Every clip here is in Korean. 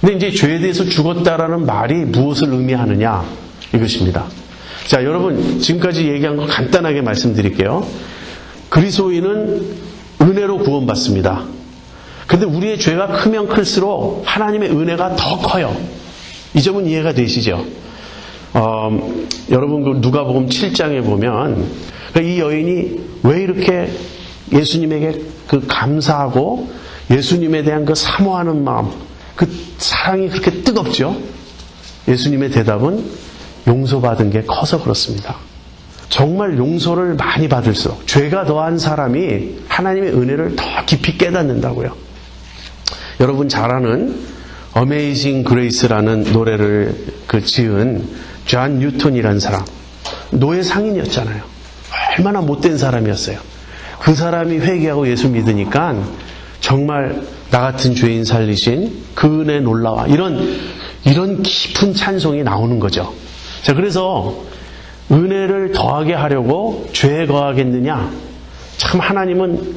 근데 이제 죄에 대해서 죽었다라는 말이 무엇을 의미하느냐 이것입니다. 자, 여러분 지금까지 얘기한 거 간단하게 말씀드릴게요. 그리스도인은 은혜로 구원받습니다. 근데 우리의 죄가 크면 클수록 하나님의 은혜가 더 커요. 이 점은 이해가 되시죠? 여러분 그 누가복음 7장에 보면 이 여인이 왜 이렇게 예수님에게 그 감사하고 예수님에 대한 그 사모하는 마음, 그 사랑이 그렇게 뜨겁죠? 예수님의 대답은 용서받은 게 커서 그렇습니다. 정말 용서를 많이 받을수록 죄가 더한 사람이 하나님의 은혜를 더 깊이 깨닫는다고요. 여러분 잘 아는 Amazing Grace라는 노래를 지은 존 뉴턴이라는 사람, 노예 상인이었잖아요. 얼마나 못된 사람이었어요. 그 사람이 회개하고 예수 믿으니까 정말 나 같은 죄인 살리신 그 은혜 놀라워. 이런 깊은 찬송이 나오는 거죠. 자, 그래서 은혜를 더하게 하려고 죄에 거하겠느냐? 참 하나님은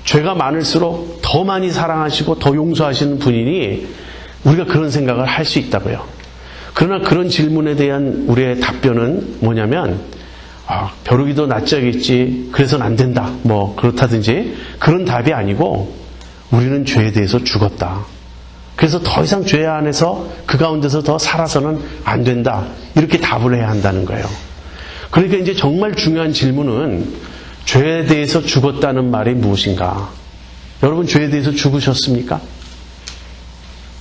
죄가 많을수록 더 많이 사랑하시고 더 용서하시는 분이니 우리가 그런 생각을 할 수 있다고요. 그러나 그런 질문에 대한 우리의 답변은 뭐냐면 벼룩이도 낯짝있지 그래서는 안 된다 뭐 그렇다든지 그런 답이 아니고 우리는 죄에 대해서 죽었다. 그래서 더 이상 죄 안에서 그 가운데서 더 살아서는 안 된다. 이렇게 답을 해야 한다는 거예요. 그러니까 이제 정말 중요한 질문은 죄에 대해서 죽었다는 말이 무엇인가? 여러분 죄에 대해서 죽으셨습니까?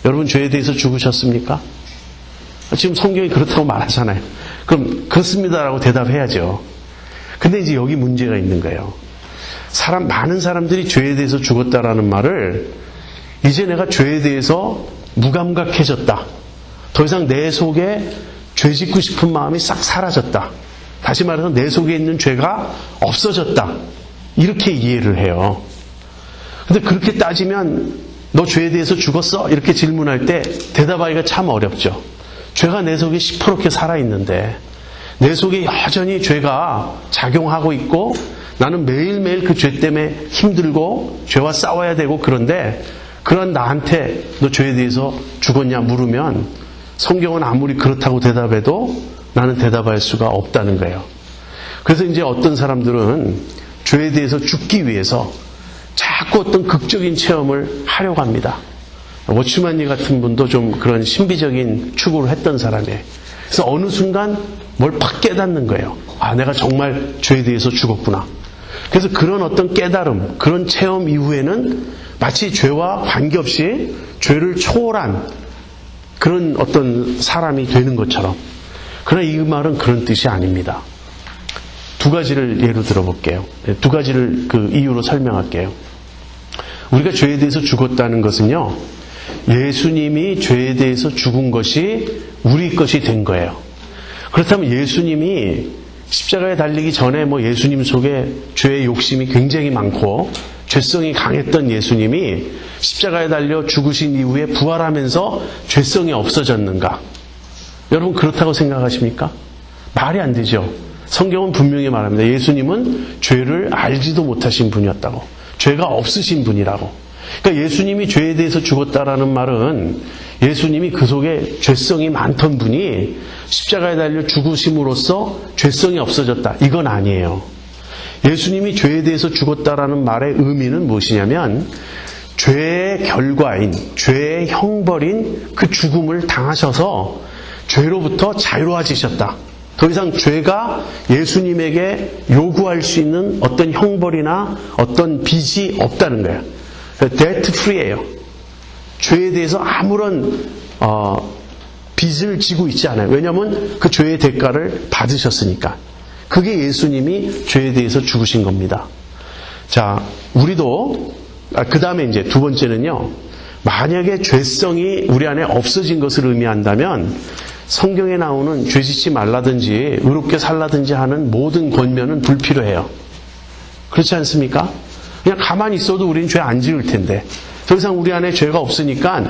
여러분 죄에 대해서 죽으셨습니까? 지금 성경이 그렇다고 말하잖아요. 그럼 그렇습니다라고 대답해야죠. 근데 이제 여기 문제가 있는 거예요. 많은 사람들이 죄에 대해서 죽었다라는 말을 이제 내가 죄에 대해서 무감각해졌다. 더 이상 내 속에 죄 짓고 싶은 마음이 싹 사라졌다. 다시 말해서 내 속에 있는 죄가 없어졌다. 이렇게 이해를 해요. 근데 그렇게 따지면 너 죄에 대해서 죽었어? 이렇게 질문할 때 대답하기가 참 어렵죠. 죄가 내 속에 시퍼렇게 살아있는데 내 속에 여전히 죄가 작용하고 있고 나는 매일매일 그 죄 때문에 힘들고 죄와 싸워야 되고 그런데 그런 나한테 너 죄에 대해서 죽었냐 물으면 성경은 아무리 그렇다고 대답해도 나는 대답할 수가 없다는 거예요. 그래서 이제 어떤 사람들은 죄에 대해서 죽기 위해서 자꾸 어떤 극적인 체험을 하려고 합니다. 워치만니 같은 분도 좀 그런 신비적인 추구를 했던 사람이에요. 그래서 어느 순간 뭘 팍 깨닫는 거예요. 내가 정말 죄에 대해서 죽었구나. 그래서 그런 어떤 깨달음, 그런 체험 이후에는 마치 죄와 관계없이 죄를 초월한 그런 어떤 사람이 되는 것처럼. 그러나 이 말은 그런 뜻이 아닙니다. 두 가지를 예로 들어볼게요. 두 가지를 그 이유로 설명할게요. 우리가 죄에 대해서 죽었다는 것은요, 예수님이 죄에 대해서 죽은 것이 우리 것이 된 거예요. 그렇다면 예수님이 십자가에 달리기 전에 예수님 속에 죄의 욕심이 굉장히 많고 죄성이 강했던 예수님이 십자가에 달려 죽으신 이후에 부활하면서 죄성이 없어졌는가? 여러분 그렇다고 생각하십니까? 말이 안 되죠. 성경은 분명히 말합니다. 예수님은 죄를 알지도 못하신 분이었다고. 죄가 없으신 분이라고. 그러니까 예수님이 죄에 대해서 죽었다라는 말은 예수님이 그 속에 죄성이 많던 분이 십자가에 달려 죽으심으로써 죄성이 없어졌다. 이건 아니에요. 예수님이 죄에 대해서 죽었다라는 말의 의미는 무엇이냐면 죄의 결과인, 죄의 형벌인 그 죽음을 당하셔서 죄로부터 자유로워지셨다. 더 이상 죄가 예수님에게 요구할 수 있는 어떤 형벌이나 어떤 빚이 없다는 거예요. debt free예요. 죄에 대해서 아무런 빚을 지고 있지 않아요. 왜냐하면 그 죄의 대가를 받으셨으니까. 그게 예수님이 죄에 대해서 죽으신 겁니다. 자, 우리도 그 다음에 이제 두 번째는요. 만약에 죄성이 우리 안에 없어진 것을 의미한다면 성경에 나오는 죄 짓지 말라든지 의롭게 살라든지 하는 모든 권면은 불필요해요. 그렇지 않습니까? 그냥 가만히 있어도 우리는 죄 안 지을 텐데 더 이상 우리 안에 죄가 없으니까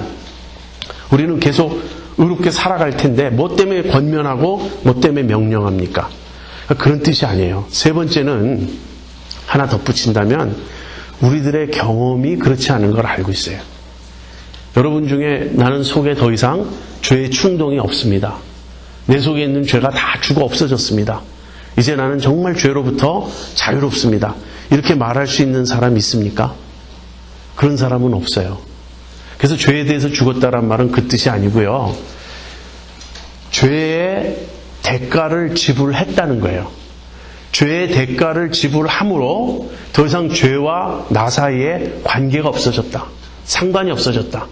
우리는 계속 의롭게 살아갈 텐데 뭐 때문에 권면하고 뭐 때문에 명령합니까? 그런 뜻이 아니에요. 세 번째는 하나 덧붙인다면 우리들의 경험이 그렇지 않은 걸 알고 있어요. 여러분 중에 나는 속에 더 이상 죄의 충동이 없습니다. 내 속에 있는 죄가 다 죽어 없어졌습니다. 이제 나는 정말 죄로부터 자유롭습니다. 이렇게 말할 수 있는 사람 있습니까? 그런 사람은 없어요. 그래서 죄에 대해서 죽었다란 말은 그 뜻이 아니고요. 죄의 대가를 지불했다는 거예요. 죄의 대가를 지불함으로 더 이상 죄와 나 사이에 관계가 없어졌다. 상관이 없어졌다.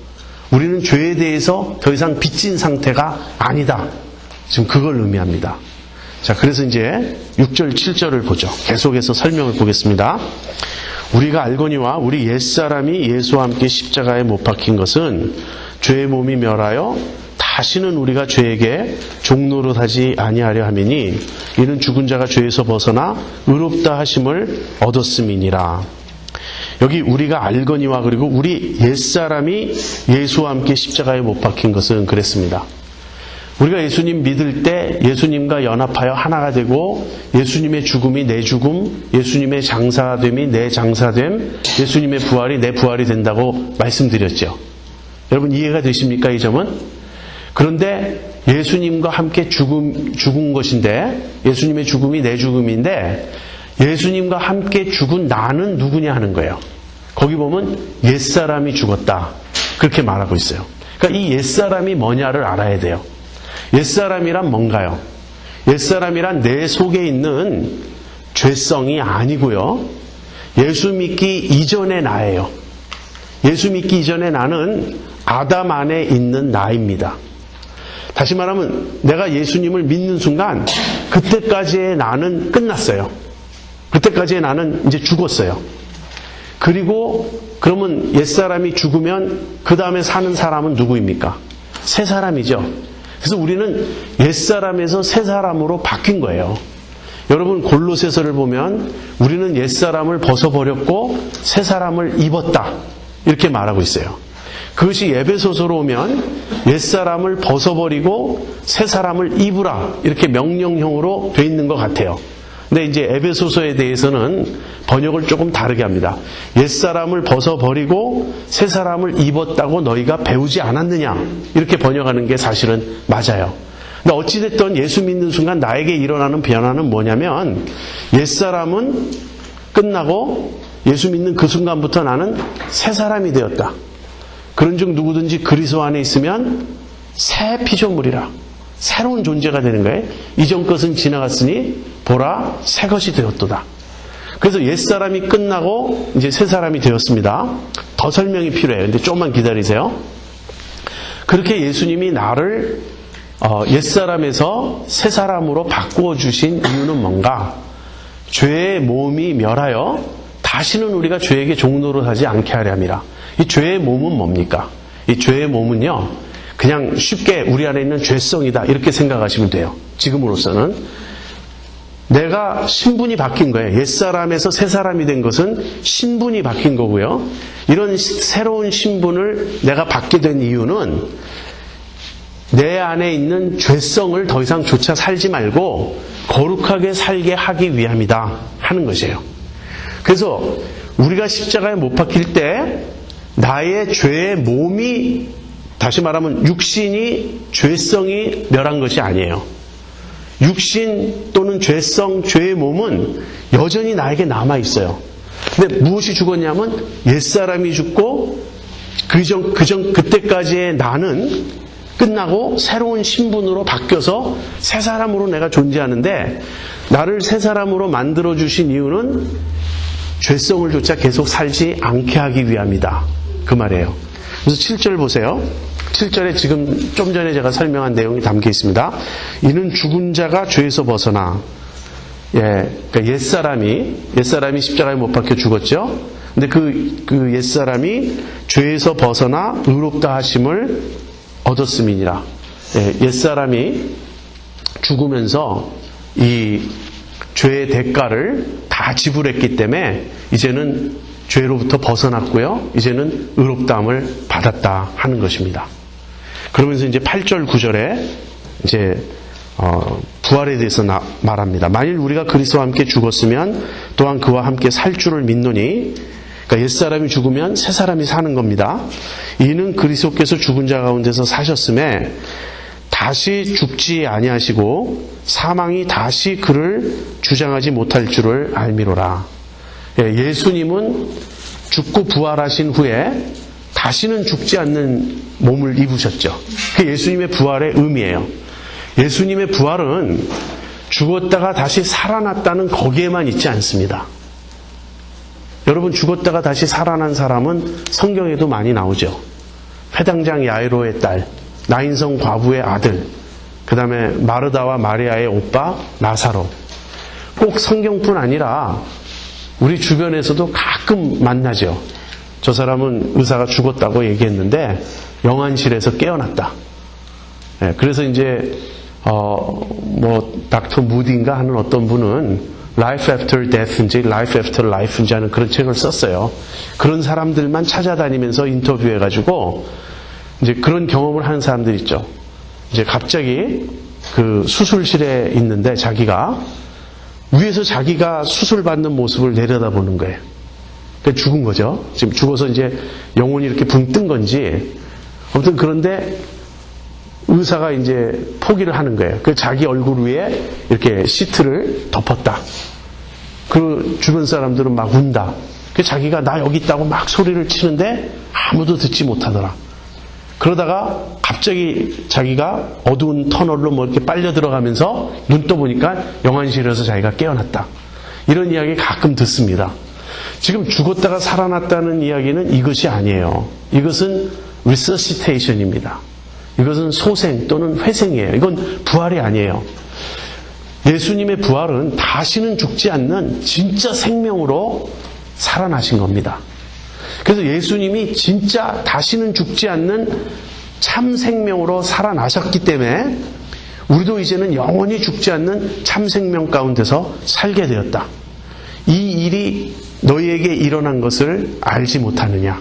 우리는 죄에 대해서 더 이상 빚진 상태가 아니다. 지금 그걸 의미합니다. 자, 그래서 이제 6절, 7절을 보죠. 계속해서 설명을 보겠습니다. 우리가 알거니와 우리 옛사람이 예수와 함께 십자가에 못 박힌 것은 죄의 몸이 멸하여 다시는 우리가 죄에게 종노릇하지 아니하려 함이니 이는 죽은 자가 죄에서 벗어나 의롭다 하심을 얻었음이니라. 여기 우리가 알거니와 그리고 우리 옛사람이 예수와 함께 십자가에 못 박힌 것은 그랬습니다. 우리가 예수님 믿을 때 예수님과 연합하여 하나가 되고 예수님의 죽음이 내 죽음, 예수님의 장사됨이 내 장사됨, 예수님의 부활이 내 부활이 된다고 말씀드렸죠. 여러분 이해가 되십니까? 이 점은? 그런데 예수님과 함께 죽은 것인데 예수님의 죽음이 내 죽음인데 예수님과 함께 죽은 나는 누구냐 하는 거예요. 거기 보면 옛사람이 죽었다. 그렇게 말하고 있어요. 그러니까 이 옛사람이 뭐냐를 알아야 돼요. 옛사람이란 뭔가요? 옛사람이란 내 속에 있는 죄성이 아니고요. 예수 믿기 이전의 나예요. 예수 믿기 이전의 나는 아담 안에 있는 나입니다. 다시 말하면 내가 예수님을 믿는 순간 그때까지의 나는 끝났어요. 그때까지의 나는 이제 죽었어요. 그리고 그러면 옛사람이 죽으면 그 다음에 사는 사람은 누구입니까? 새 사람이죠. 그래서 우리는 옛사람에서 새 사람으로 바뀐 거예요. 여러분 골로새서를 보면 우리는 옛사람을 벗어버렸고 새 사람을 입었다. 이렇게 말하고 있어요. 그것이 에베소서로 오면 옛사람을 벗어버리고 새 사람을 입으라. 이렇게 명령형으로 돼 있는 것 같아요. 근데 이제 에베소서에 대해서는 번역을 조금 다르게 합니다. 옛사람을 벗어버리고 새 사람을 입었다고 너희가 배우지 않았느냐? 이렇게 번역하는 게 사실은 맞아요. 근데 어찌됐든 예수 믿는 순간 나에게 일어나는 변화는 뭐냐면 옛사람은 끝나고 예수 믿는 그 순간부터 나는 새 사람이 되었다. 그런즉 누구든지 그리스도 안에 있으면 새 피조물이라. 새로운 존재가 되는 거예요. 이전 것은 지나갔으니 보라 새 것이 되었도다. 그래서 옛사람이 끝나고 이제 새 사람이 되었습니다. 더 설명이 필요해요. 근데 조금만 기다리세요. 그렇게 예수님이 나를 옛사람에서 새 사람으로 바꾸어 주신 이유는 뭔가? 죄의 몸이 멸하여 다시는 우리가 죄에게 종노릇하지 않게 하려 함이라. 이 죄의 몸은 뭡니까? 이 죄의 몸은요. 그냥 쉽게 우리 안에 있는 죄성이다 이렇게 생각하시면 돼요. 지금으로서는 내가 신분이 바뀐 거예요. 옛사람에서 새 사람이 된 것은 신분이 바뀐 거고요. 이런 새로운 신분을 내가 받게 된 이유는 내 안에 있는 죄성을 더 이상 조차 살지 말고 거룩하게 살게 하기 위함이다 하는 것이에요. 그래서 우리가 십자가에 못 박힐 때 나의 죄의 몸이 다시 말하면 육신이 죄성이 멸한 것이 아니에요. 육신 또는 죄성, 죄의 몸은 여전히 나에게 남아있어요. 근데 무엇이 죽었냐면 옛사람이 죽고 그때까지의 나는 끝나고 새로운 신분으로 바뀌어서 새 사람으로 내가 존재하는데 나를 새 사람으로 만들어주신 이유는 죄성을 조차 계속 살지 않게 하기 위함이다. 그 말이에요. 그래서 7절 보세요. 7절에 지금 좀 전에 제가 설명한 내용이 담겨 있습니다. 이는 죽은 자가 죄에서 벗어나, 그러니까 옛사람이 십자가에 못 박혀 죽었죠. 근데 그 옛사람이 죄에서 벗어나 의롭다 하심을 얻었음이니라. 옛사람이 죽으면서 이 죄의 대가를 다 지불했기 때문에 이제는 죄로부터 벗어났고요. 이제는 의롭다함을 받았다 하는 것입니다. 그러면서 이제 8절 9절에 이제 부활에 대해서 말합니다. 만일 우리가 그리스도와 함께 죽었으면 또한 그와 함께 살 줄을 믿노니 그러니까 옛사람이 죽으면 새사람이 사는 겁니다. 이는 그리스도께서 죽은 자 가운데서 사셨음에 다시 죽지 아니하시고 사망이 다시 그를 주장하지 못할 줄을 알미로라. 예수님은 죽고 부활하신 후에 다시는 죽지 않는 몸을 입으셨죠. 그게 예수님의 부활의 의미예요. 예수님의 부활은 죽었다가 다시 살아났다는 거기에만 있지 않습니다. 여러분, 죽었다가 다시 살아난 사람은 성경에도 많이 나오죠. 회당장 야이로의 딸, 나인성 과부의 아들, 그 다음에 마르다와 마리아의 오빠 나사로. 꼭 성경뿐 아니라 우리 주변에서도 가끔 만나죠. 저 사람은 의사가 죽었다고 얘기했는데 영안실에서 깨어났다. 그래서 이제 닥터 무디인가 하는 어떤 분은 Life After Death인지 Life After Life인지 하는 그런 책을 썼어요. 그런 사람들만 찾아다니면서 인터뷰해가지고 이제 그런 경험을 하는 사람들 있죠. 이제 갑자기 그 수술실에 있는데 자기가 위에서 자기가 수술받는 모습을 내려다보는 거예요. 그러니까 죽은 거죠. 지금 죽어서 이제 영혼이 이렇게 붕 뜬 건지 아무튼 그런데 의사가 이제 포기를 하는 거예요. 그 자기 얼굴 위에 이렇게 시트를 덮었다. 그 주변 사람들은 막 운다. 그 자기가 나 여기 있다고 막 소리를 치는데 아무도 듣지 못하더라. 그러다가 갑자기 자기가 어두운 터널로 뭐 이렇게 빨려 들어가면서 눈 떠보니까 영안실에서 자기가 깨어났다. 이런 이야기 가끔 듣습니다. 지금 죽었다가 살아났다는 이야기는 이것이 아니에요. 이것은 resuscitation입니다. 이것은 소생 또는 회생이에요. 이건 부활이 아니에요. 예수님의 부활은 다시는 죽지 않는 진짜 생명으로 살아나신 겁니다. 그래서 예수님이 진짜 다시는 죽지 않는 참 생명으로 살아나셨기 때문에 우리도 이제는 영원히 죽지 않는 참 생명 가운데서 살게 되었다. 이 일이 너희에게 일어난 것을 알지 못하느냐.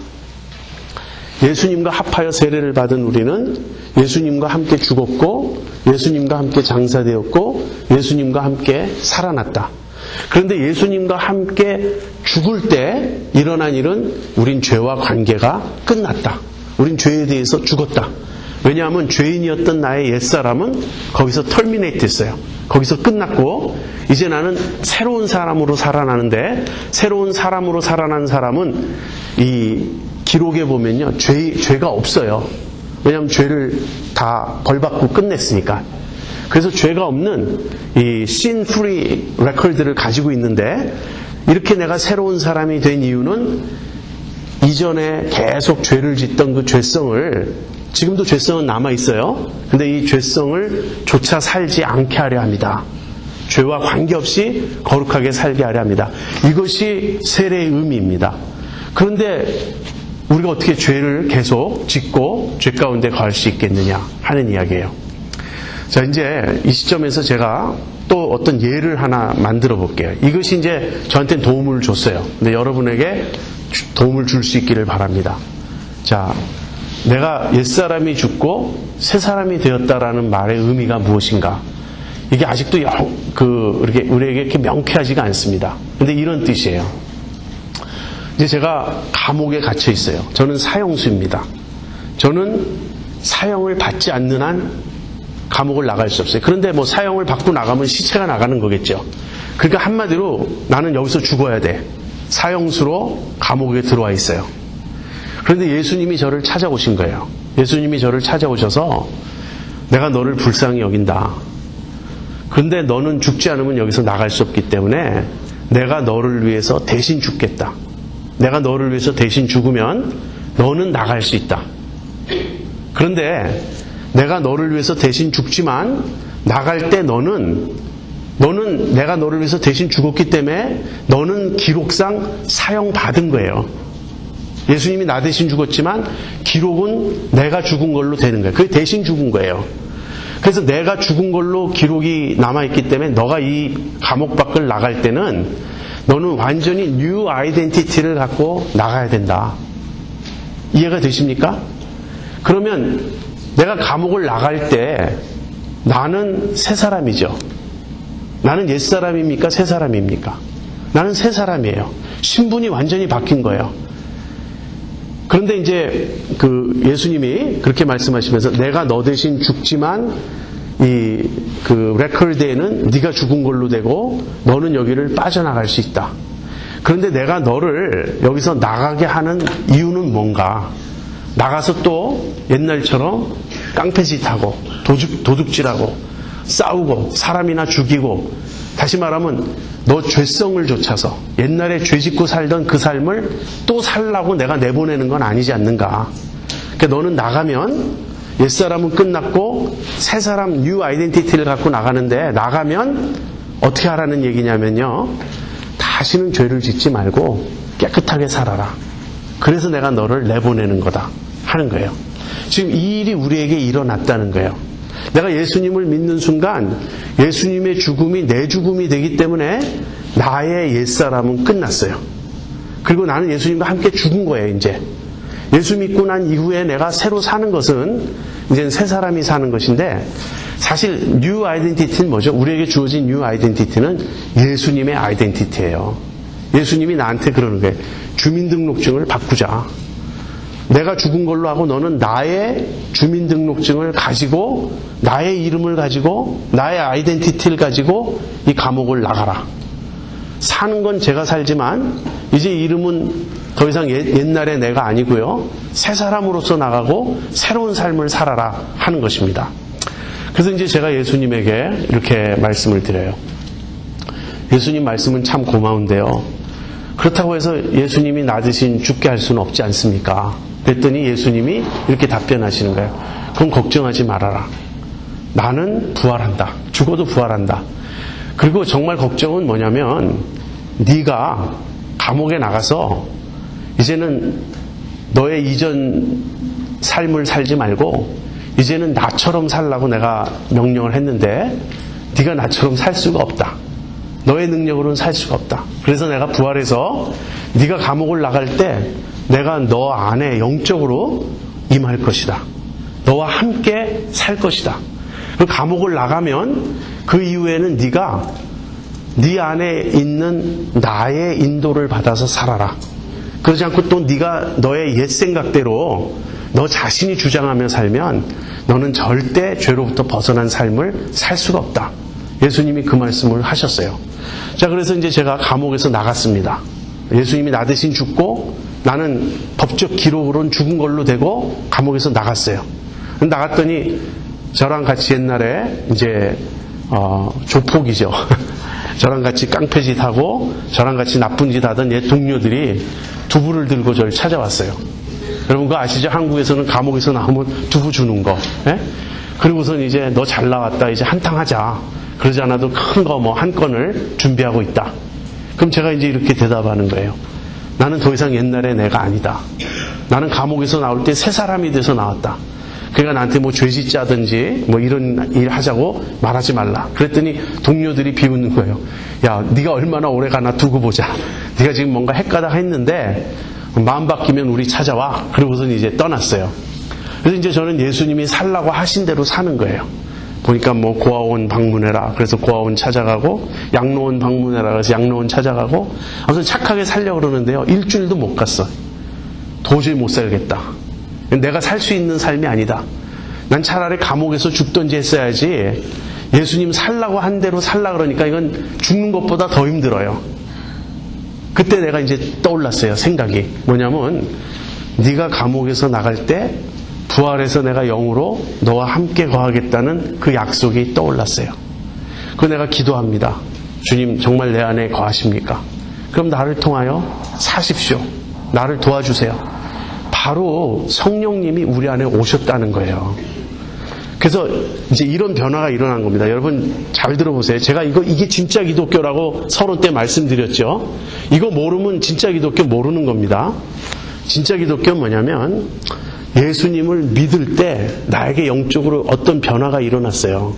예수님과 합하여 세례를 받은 우리는 예수님과 함께 죽었고 예수님과 함께 장사되었고 예수님과 함께 살아났다. 그런데 예수님과 함께 죽을 때 일어난 일은 우린 죄와 관계가 끝났다. 우린 죄에 대해서 죽었다. 왜냐하면 죄인이었던 나의 옛사람은 거기서 터미네이트 했어요. 거기서 끝났고 이제 나는 새로운 사람으로 살아나는데 새로운 사람으로 살아난 사람은 이 기록에 보면요. 죄가 없어요. 왜냐하면 죄를 다 벌받고 끝냈으니까. 그래서 죄가 없는 이 sin free record를 가지고 있는데 이렇게 내가 새로운 사람이 된 이유는 이전에 계속 죄를 짓던 그 죄성을 지금도 죄성은 남아있어요. 근데 이 죄성을 조차 살지 않게 하려 합니다. 죄와 관계없이 거룩하게 살게 하려 합니다. 이것이 세례의 의미입니다. 그런데 우리가 어떻게 죄를 계속 짓고 죄 가운데 거할 수 있겠느냐 하는 이야기예요. 자, 이제 이 시점에서 제가 또 어떤 예를 하나 만들어 볼게요. 이것이 이제 저한테는 도움을 줬어요. 근데 여러분에게 도움을 줄 수 있기를 바랍니다. 자, 내가 옛사람이 죽고 새사람이 되었다라는 말의 의미가 무엇인가? 이게 아직도 우리에게 이렇게 명쾌하지가 않습니다. 근데 이런 뜻이에요. 이제 제가 감옥에 갇혀 있어요. 저는 사형수입니다. 저는 사형을 받지 않는 한 감옥을 나갈 수 없어요. 그런데 뭐 사형을 받고 나가면 시체가 나가는 거겠죠. 그러니까 한마디로 나는 여기서 죽어야 돼. 사형수로 감옥에 들어와 있어요. 그런데 예수님이 저를 찾아오신 거예요. 예수님이 저를 찾아오셔서 내가 너를 불쌍히 여긴다. 그런데 너는 죽지 않으면 여기서 나갈 수 없기 때문에 내가 너를 위해서 대신 죽겠다. 내가 너를 위해서 대신 죽으면 너는 나갈 수 있다. 그런데 내가 너를 위해서 대신 죽지만 나갈 때 너는 내가 너를 위해서 대신 죽었기 때문에 너는 기록상 사형받은 거예요. 예수님이 나 대신 죽었지만 기록은 내가 죽은 걸로 되는 거예요. 그게 대신 죽은 거예요. 그래서 내가 죽은 걸로 기록이 남아있기 때문에 너가 이 감옥 밖을 나갈 때는 너는 완전히 뉴 아이덴티티를 갖고 나가야 된다. 이해가 되십니까? 그러면 내가 감옥을 나갈 때 나는 새 사람이죠. 나는 옛 사람입니까? 새 사람입니까? 나는 새 사람이에요. 신분이 완전히 바뀐 거예요. 그런데 이제 예수님이 그렇게 말씀하시면서 내가 너 대신 죽지만 그 레코드에는 네가 죽은 걸로 되고 너는 여기를 빠져나갈 수 있다. 그런데 내가 너를 여기서 나가게 하는 이유는 뭔가? 나가서 또 옛날처럼 깡패짓하고 도둑질하고 싸우고 사람이나 죽이고, 다시 말하면 너 죄성을 좇아서 옛날에 죄 짓고 살던 그 삶을 또 살라고 내가 내보내는 건 아니지 않는가. 그러니까 너는 나가면 옛사람은 끝났고 새 사람 뉴 아이덴티티를 갖고 나가는데, 나가면 어떻게 하라는 얘기냐면요, 다시는 죄를 짓지 말고 깨끗하게 살아라. 그래서 내가 너를 내보내는 거다 하는 거예요. 지금 이 일이 우리에게 일어났다는 거예요. 내가 예수님을 믿는 순간 예수님의 죽음이 내 죽음이 되기 때문에 나의 옛사람은 끝났어요. 그리고 나는 예수님과 함께 죽은 거예요. 이제 예수 믿고 난 이후에 내가 새로 사는 것은 이제는 새 사람이 사는 것인데, 사실 뉴 아이덴티티는 뭐죠? 우리에게 주어진 뉴 아이덴티티는 예수님의 아이덴티티예요. 예수님이 나한테 그러는 거예요. 주민등록증을 바꾸자. 내가 죽은 걸로 하고 너는 나의 주민등록증을 가지고, 나의 이름을 가지고, 나의 아이덴티티를 가지고 이 감옥을 나가라. 사는 건 제가 살지만 이제 이름은 더 이상 옛날의 내가 아니고요, 새 사람으로서 나가고 새로운 삶을 살아라 하는 것입니다. 그래서 이제 제가 예수님에게 이렇게 말씀을 드려요. 예수님 말씀은 참 고마운데요, 그렇다고 해서 예수님이 나 대신 죽게 할 수는 없지 않습니까? 그랬더니 예수님이 이렇게 답변하시는 거예요. 그럼 걱정하지 말아라. 나는 부활한다. 죽어도 부활한다. 그리고 정말 걱정은 뭐냐면, 네가 감옥에 나가서 이제는 너의 이전 삶을 살지 말고 이제는 나처럼 살라고 내가 명령을 했는데 네가 나처럼 살 수가 없다. 너의 능력으로는 살 수가 없다. 그래서 내가 부활해서 네가 감옥을 나갈 때 내가 너 안에 영적으로 임할 것이다. 너와 함께 살 것이다. 그 감옥을 나가면 그 이후에는 네가 네 안에 있는 나의 인도를 받아서 살아라. 그러지 않고 또 네가 너의 옛 생각대로 너 자신이 주장하며 살면 너는 절대 죄로부터 벗어난 삶을 살 수가 없다. 예수님이 그 말씀을 하셨어요. 자, 그래서 이제 제가 감옥에서 나갔습니다. 예수님이 나 대신 죽고 나는 법적 기록으로는 죽은 걸로 되고 감옥에서 나갔어요. 나갔더니 저랑 같이 옛날에 이제 조폭이죠. 저랑 같이 깡패짓하고 저랑 같이 나쁜 짓 하던 옛 동료들이 두부를 들고 저를 찾아왔어요. 여러분 그거 아시죠? 한국에서는 감옥에서 나오면 두부 주는 거. 예? 그리고선 이제 너 잘 나왔다. 이제 한탕 하자. 그러지 않아도 큰 거 뭐 한 건을 준비하고 있다. 그럼 제가 이제 이렇게 대답하는 거예요. 나는 더 이상 옛날의 내가 아니다. 나는 감옥에서 나올 때 새 사람이 돼서 나왔다. 그러니까 나한테 뭐 죄짓자든지 뭐 이런 일 하자고 말하지 말라. 그랬더니 동료들이 비웃는 거예요. 야, 네가 얼마나 오래 가나 두고 보자. 네가 지금 뭔가 헷가닥 했는데 마음 바뀌면 우리 찾아와. 그러고선 이제 떠났어요. 그래서 이제 저는 예수님이 살라고 하신 대로 사는 거예요. 보니까 뭐 고아원 방문해라. 그래서 고아원 찾아가고, 양로원 방문해라. 그래서 양로원 찾아가고, 아무튼 착하게 살려고 그러는데요. 일주일도 못 갔어. 도저히 못 살겠다. 내가 살 수 있는 삶이 아니다. 난 차라리 감옥에서 죽던지 했어야지. 예수님 살라고 한 대로 살라 그러니까 이건 죽는 것보다 더 힘들어요. 그때 내가 이제 떠올랐어요. 생각이 뭐냐면, 네가 감옥에서 나갈 때 부활해서 내가 영으로 너와 함께 거하겠다는 그 약속이 떠올랐어요. 그 내가 기도합니다. 주님 정말 내 안에 거하십니까? 그럼 나를 통하여 사십시오. 나를 도와주세요. 바로 성령님이 우리 안에 오셨다는 거예요. 그래서 이제 이런 변화가 일어난 겁니다. 여러분 잘 들어보세요. 제가 이게 진짜 기독교라고 서론 때 말씀드렸죠. 이거 모르면 진짜 기독교 모르는 겁니다. 진짜 기독교는 뭐냐면 예수님을 믿을 때 나에게 영적으로 어떤 변화가 일어났어요.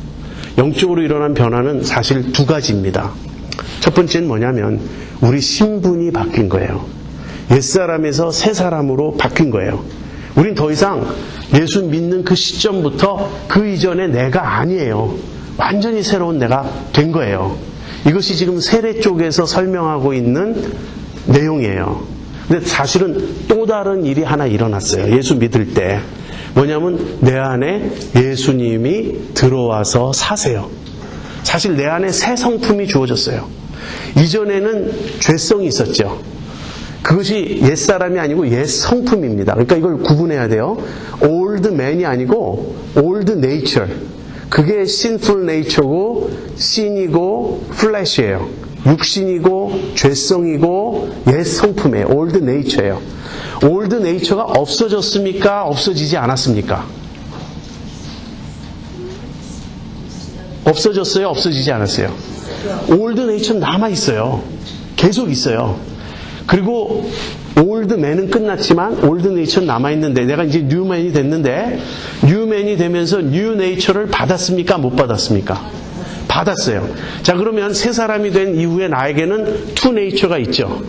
영적으로 일어난 변화는 사실 두 가지입니다. 첫 번째는 뭐냐면 우리 신분이 바뀐 거예요. 옛사람에서 새사람으로 바뀐 거예요. 우린 더 이상 예수 믿는 그 시점부터 그 이전의 내가 아니에요. 완전히 새로운 내가 된 거예요. 이것이 지금 세례 쪽에서 설명하고 있는 내용이에요. 근데 사실은 또 다른 일이 하나 일어났어요. 예수 믿을 때. 뭐냐면 내 안에 예수님이 들어와서 사세요. 사실 내 안에 새 성품이 주어졌어요. 이전에는 죄성이 있었죠. 그것이 옛사람이 아니고 옛 성품입니다. 그러니까 이걸 구분해야 돼요. old man이 아니고 old nature. 그게 sinful nature고 sin이고 flesh예요. 육신이고 죄성이고 옛 성품이에요. old nature예요. old nature가 없어졌습니까? 없어지지 않았습니까? 없어졌어요? 없어지지 않았어요? old nature는 남아있어요. 계속 있어요. 그리고 old man은 끝났지만 old nature는 남아있는데 내가 이제 new man이 됐는데 new man이 되면서 new nature를 받았습니까? 못 받았습니까? 받았어요. 자, 그러면 새 사람이 된 이후에 나에게는 two nature가 있죠.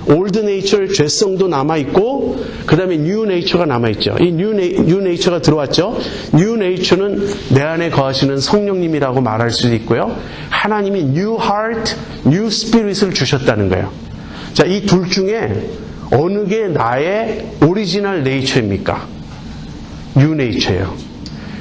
old nature 죄성도 남아있고 그 다음에 new nature가 남아있죠. 이 new nature가 들어왔죠. new nature는 내 안에 거하시는 성령님이라고 말할 수도 있고요. 하나님이 new heart, new spirit을 주셨다는 거예요. 자, 이 둘 중에 어느 게 나의 오리지널 네이처입니까? 뉴 네이처예요.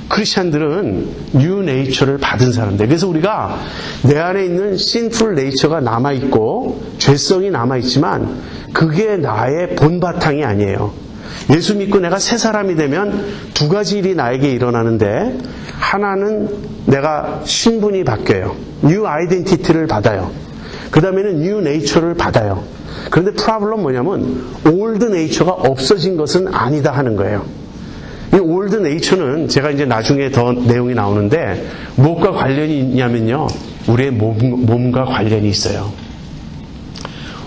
크리스찬들은 뉴 네이처를 받은 사람들. 그래서 우리가 내 안에 있는 sinful 네이처가 남아있고 죄성이 남아있지만 그게 나의 본바탕이 아니에요. 예수 믿고 내가 새 사람이 되면 두 가지 일이 나에게 일어나는데 하나는 내가 신분이 바뀌어요. 뉴 아이덴티티를 받아요. 그 다음에는 뉴 네이처를 받아요. 그런데 프로블럼 뭐냐면 올드 네이처가 없어진 것은 아니다 하는 거예요. 이 올드 네이처는 제가 이제 나중에 더 내용이 나오는데 무엇과 관련이 있냐면요. 우리의 몸과 관련이 있어요.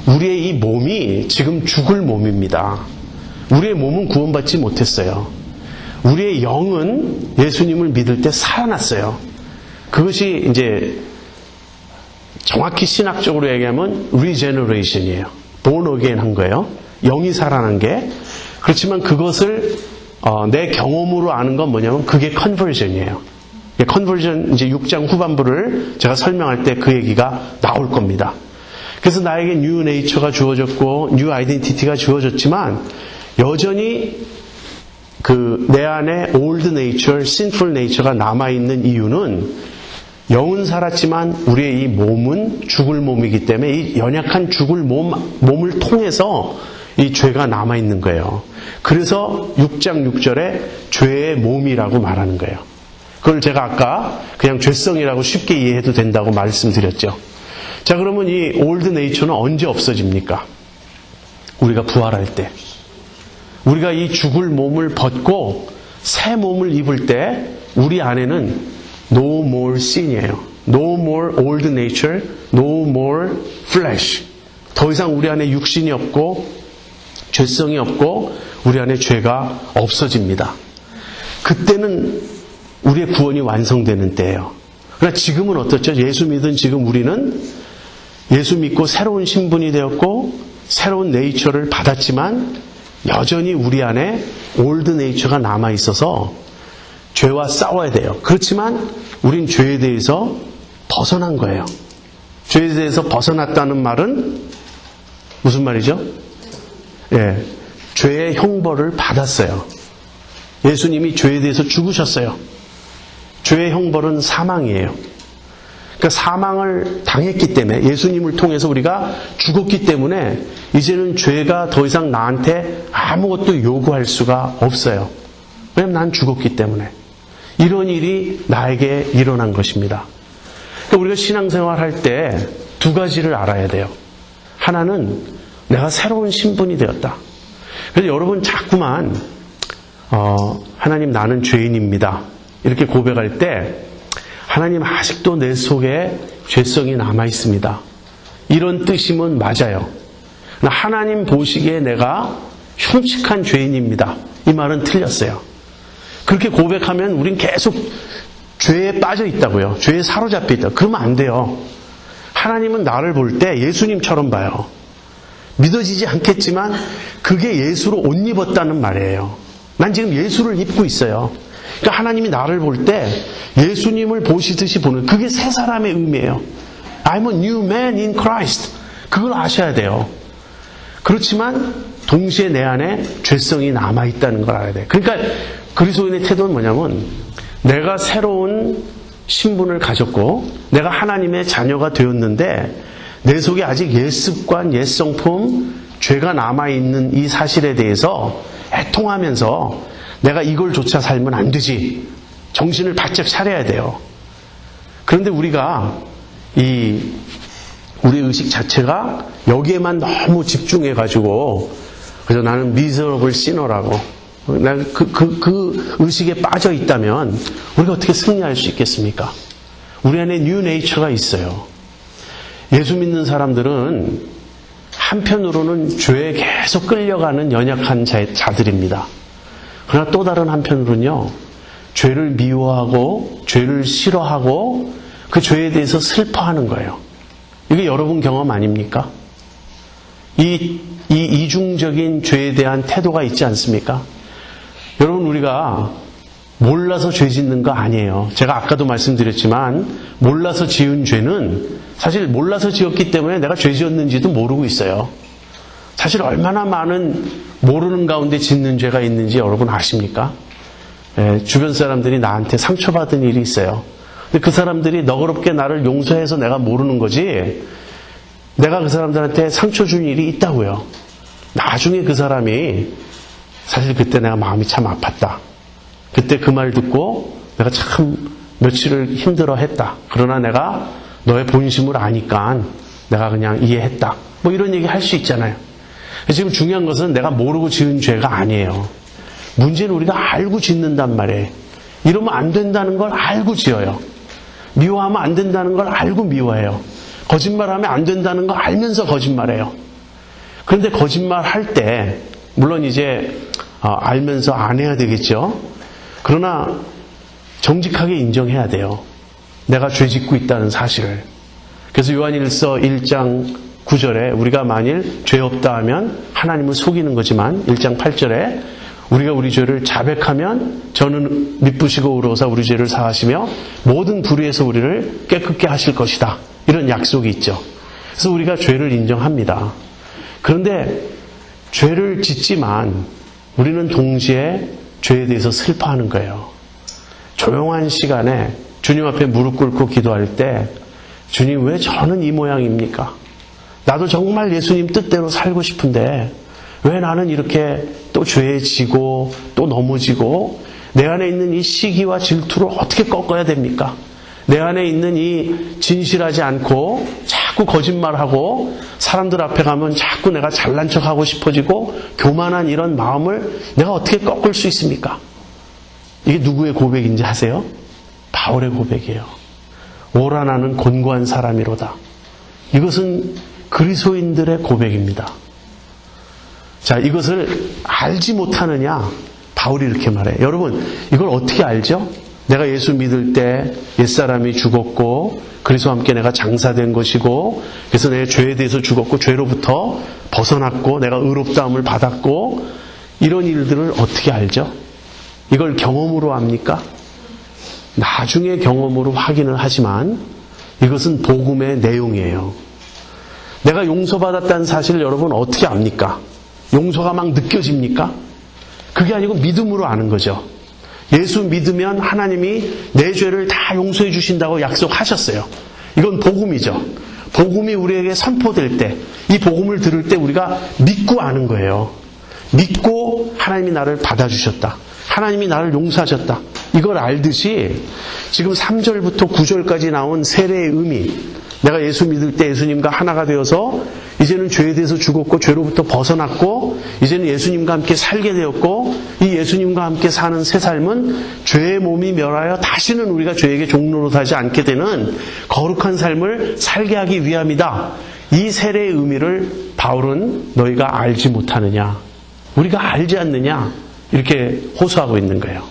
우리의 이 몸이 지금 죽을 몸입니다. 우리의 몸은 구원받지 못했어요. 우리의 영은 예수님을 믿을 때 살아났어요. 그것이 이제 정확히 신학적으로 얘기하면 regeneration이에요. born again 한 거예요. 영이 살아난 게. 그렇지만 그것을 내 경험으로 아는 건 뭐냐면 그게 conversion이에요. conversion 이제 6장 후반부를 제가 설명할 때 그 얘기가 나올 겁니다. 그래서 나에게 new nature가 주어졌고 new identity가 주어졌지만 여전히 그 내 안에 old nature, sinful nature가 남아있는 이유는 영은 살았지만 우리의 이 몸은 죽을 몸이기 때문에 이 연약한 죽을 몸을 통해서 이 죄가 남아있는 거예요. 그래서 6장 6절에 죄의 몸이라고 말하는 거예요. 그걸 제가 아까 그냥 죄성이라고 쉽게 이해해도 된다고 말씀드렸죠. 자, 그러면 이 올드 네이처는 언제 없어집니까? 우리가 부활할 때. 우리가 이 죽을 몸을 벗고 새 몸을 입을 때 우리 안에는 no more sin이에요. No more old nature, no more flesh. 더 이상 우리 안에 육신이 없고 죄성이 없고 우리 안에 죄가 없어집니다. 그때는 우리의 구원이 완성되는 때예요. 그러나 지금은 어떻죠? 예수 믿은 지금 우리는 예수 믿고 새로운 신분이 되었고 새로운 네이처를 받았지만 여전히 우리 안에 올드 네이처가 남아있어서 죄와 싸워야 돼요. 그렇지만 우린 죄에 대해서 벗어난 거예요. 죄에 대해서 벗어났다는 말은 무슨 말이죠? 예, 죄의 형벌을 받았어요. 예수님이 죄에 대해서 죽으셨어요. 죄의 형벌은 사망이에요. 그러니까 사망을 당했기 때문에 예수님을 통해서 우리가 죽었기 때문에 이제는 죄가 더 이상 나한테 아무것도 요구할 수가 없어요. 왜냐하면 난 죽었기 때문에. 이런 일이 나에게 일어난 것입니다. 그러니까 우리가 신앙생활 할 때 두 가지를 알아야 돼요. 하나는 내가 새로운 신분이 되었다. 그래서 여러분 자꾸만 하나님 나는 죄인입니다. 이렇게 고백할 때 하나님 아직도 내 속에 죄성이 남아 있습니다. 이런 뜻이면 맞아요. 하나님 보시기에 내가 흉측한 죄인입니다. 이 말은 틀렸어요. 그렇게 고백하면 우린 계속 죄에 빠져 있다고요. 죄에 사로잡혀 있다. 그러면 안 돼요. 하나님은 나를 볼 때 예수님처럼 봐요. 믿어지지 않겠지만 그게 예수로 옷 입었다는 말이에요. 난 지금 예수를 입고 있어요. 그러니까 하나님이 나를 볼 때 예수님을 보시듯이 보는 그게 새 사람의 의미예요. I'm a new man in Christ. 그걸 아셔야 돼요. 그렇지만 동시에 내 안에 죄성이 남아있다는 걸 알아야 돼요. 그러니까 그리스도인의 태도는 뭐냐면 내가 새로운 신분을 가졌고 내가 하나님의 자녀가 되었는데 내 속에 아직 옛 습관, 옛 성품, 죄가 남아있는 이 사실에 대해서 애통하면서 내가 이걸조차 살면 안 되지. 정신을 바짝 차려야 돼요. 그런데 우리가 우리 의식 자체가 여기에만 너무 집중해가지고 그래서 나는 miserable sinner라고 그 의식에 빠져 있다면 우리가 어떻게 승리할 수 있겠습니까? 우리 안에 new nature가 있어요. 예수 믿는 사람들은 한편으로는 죄에 계속 끌려가는 연약한 자들입니다. 그러나 또 다른 한편으로는요, 죄를 미워하고 죄를 싫어하고 그 죄에 대해서 슬퍼하는 거예요. 이게 여러분 경험 아닙니까? 이 이중적인 죄에 대한 태도가 있지 않습니까? 여러분, 우리가 몰라서 죄 짓는 거 아니에요. 제가 아까도 말씀드렸지만 몰라서 지은 죄는 사실 몰라서 지었기 때문에 내가 죄 지었는지도 모르고 있어요. 사실 얼마나 많은 모르는 가운데 짓는 죄가 있는지 여러분 아십니까? 주변 사람들이 나한테 상처받은 일이 있어요. 근데 그 사람들이 너그럽게 나를 용서해서 내가 모르는 거지 내가 그 사람들한테 상처 준 일이 있다고요. 나중에 그 사람이 사실 그때 내가 마음이 참 아팠다. 그때 그 말 듣고 내가 참 며칠을 힘들어했다. 그러나 내가 너의 본심을 아니까 내가 그냥 이해했다. 뭐 이런 얘기 할 수 있잖아요. 지금 중요한 것은 내가 모르고 지은 죄가 아니에요. 문제는 우리가 알고 짓는단 말이에요. 이러면 안 된다는 걸 알고 지어요. 미워하면 안 된다는 걸 알고 미워해요. 거짓말하면 안 된다는 걸 알면서 거짓말해요. 그런데 거짓말할 때 물론 이제 알면서 안 해야 되겠죠. 그러나 정직하게 인정해야 돼요. 내가 죄 짓고 있다는 사실을. 그래서 요한일서 1장 9절에 우리가 만일 죄 없다 하면 하나님을 속이는 거지만 1장 8절에 우리가 우리 죄를 자백하면 저는 미쁘시고 의로우사 우리 죄를 사하시며 모든 불의에서 우리를 깨끗게 하실 것이다. 이런 약속이 있죠. 그래서 우리가 죄를 인정합니다. 그런데 죄를 짓지만 우리는 동시에 죄에 대해서 슬퍼하는 거예요. 조용한 시간에 주님 앞에 무릎 꿇고 기도할 때 주님 왜 저는 이 모양입니까? 나도 정말 예수님 뜻대로 살고 싶은데 왜 나는 이렇게 또 죄에 지고 또 넘어지고 내 안에 있는 이 시기와 질투를 어떻게 꺾어야 됩니까? 내 안에 있는 이 진실하지 않고 자꾸 거짓말하고 사람들 앞에 가면 자꾸 내가 잘난 척하고 싶어지고 교만한 이런 마음을 내가 어떻게 꺾을 수 있습니까? 이게 누구의 고백인지 아세요? 바울의 고백이에요. 오라 나는 곤고한 사람이로다. 이것은 그리스도인들의 고백입니다. 자, 이것을 알지 못하느냐? 바울이 이렇게 말해요. 여러분, 이걸 어떻게 알죠? 내가 예수 믿을 때 옛사람이 죽었고 그리스도와 함께 내가 장사된 것이고 그래서 내 죄에 대해서 죽었고 죄로부터 벗어났고 내가 의롭다함을 받았고 이런 일들을 어떻게 알죠? 이걸 경험으로 압니까? 나중에 경험으로 확인을 하지만 이것은 복음의 내용이에요. 내가 용서받았다는 사실을 여러분 어떻게 압니까? 용서가 막 느껴집니까? 그게 아니고 믿음으로 아는 거죠. 예수 믿으면 하나님이 내 죄를 다 용서해 주신다고 약속하셨어요. 이건 복음이죠. 복음이 우리에게 선포될 때, 이 복음을 들을 때 우리가 믿고 아는 거예요. 믿고 하나님이 나를 받아주셨다. 하나님이 나를 용서하셨다. 이걸 알듯이 지금 3절부터 9절까지 나온 세례의 의미, 내가 예수 믿을 때 예수님과 하나가 되어서 이제는 죄에 대해서 죽었고 죄로부터 벗어났고 이제는 예수님과 함께 살게 되었고 이 예수님과 함께 사는 새 삶은 죄의 몸이 멸하여 다시는 우리가 죄에게 종로로 사지 않게 되는 거룩한 삶을 살게 하기 위함이다. 이 세례의 의미를 바울은 너희가 알지 못하느냐, 우리가 알지 않느냐 이렇게 호소하고 있는 거예요.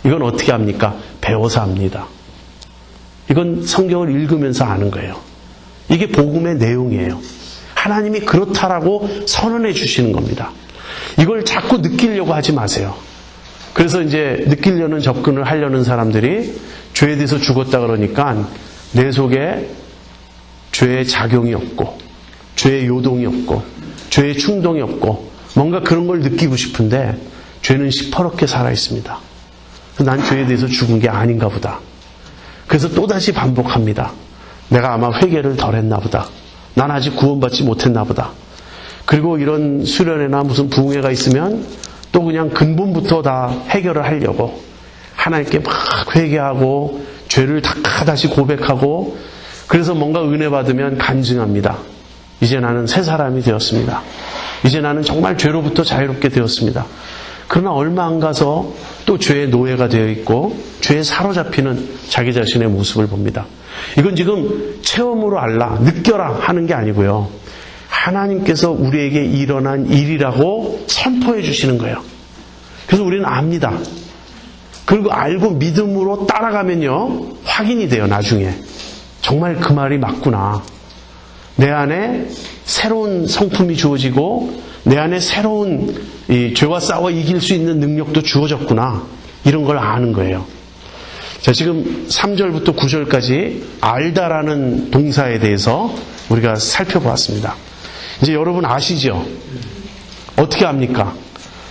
이건 어떻게 합니까? 배워서 합니다. 이건 성경을 읽으면서 아는 거예요. 이게 복음의 내용이에요. 하나님이 그렇다라고 선언해 주시는 겁니다. 이걸 자꾸 느끼려고 하지 마세요. 그래서 이제 느끼려는 접근을 하려는 사람들이 죄에 대해서 죽었다 그러니까 내 속에 죄의 작용이 없고 죄의 요동이 없고 죄의 충동이 없고 뭔가 그런 걸 느끼고 싶은데 죄는 시퍼렇게 살아있습니다. 난 죄에 대해서 죽은 게 아닌가 보다. 그래서 또다시 반복합니다. 내가 아마 회개를 덜 했나 보다. 난 아직 구원받지 못했나 보다. 그리고 이런 수련회나 무슨 부흥회가 있으면 또 그냥 근본부터 다 해결을 하려고 하나님께 막 회개하고 죄를 다시 고백하고 그래서 뭔가 은혜 받으면 간증합니다. 이제 나는 새 사람이 되었습니다. 이제 나는 정말 죄로부터 자유롭게 되었습니다. 그러나 얼마 안 가서 또 죄의 노예가 되어 있고 죄에 사로잡히는 자기 자신의 모습을 봅니다. 이건 지금 체험으로 알라, 느껴라 하는 게 아니고요. 하나님께서 우리에게 일어난 일이라고 선포해 주시는 거예요. 그래서 우리는 압니다. 그리고 알고 믿음으로 따라가면요, 확인이 돼요, 나중에. 정말 그 말이 맞구나. 내 안에 새로운 성품이 주어지고 내 안에 새로운 이 죄와 싸워 이길 수 있는 능력도 주어졌구나. 이런 걸 아는 거예요. 자, 지금 3절부터 9절까지 알다라는 동사에 대해서 우리가 살펴보았습니다. 이제 여러분 아시죠? 어떻게 압니까?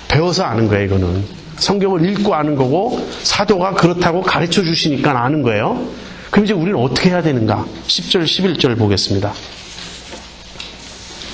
배워서 아는 거예요, 이거는. 성경을 읽고 아는 거고 사도가 그렇다고 가르쳐 주시니까 아는 거예요. 그럼 이제 우리는 어떻게 해야 되는가? 10절, 11절 보겠습니다.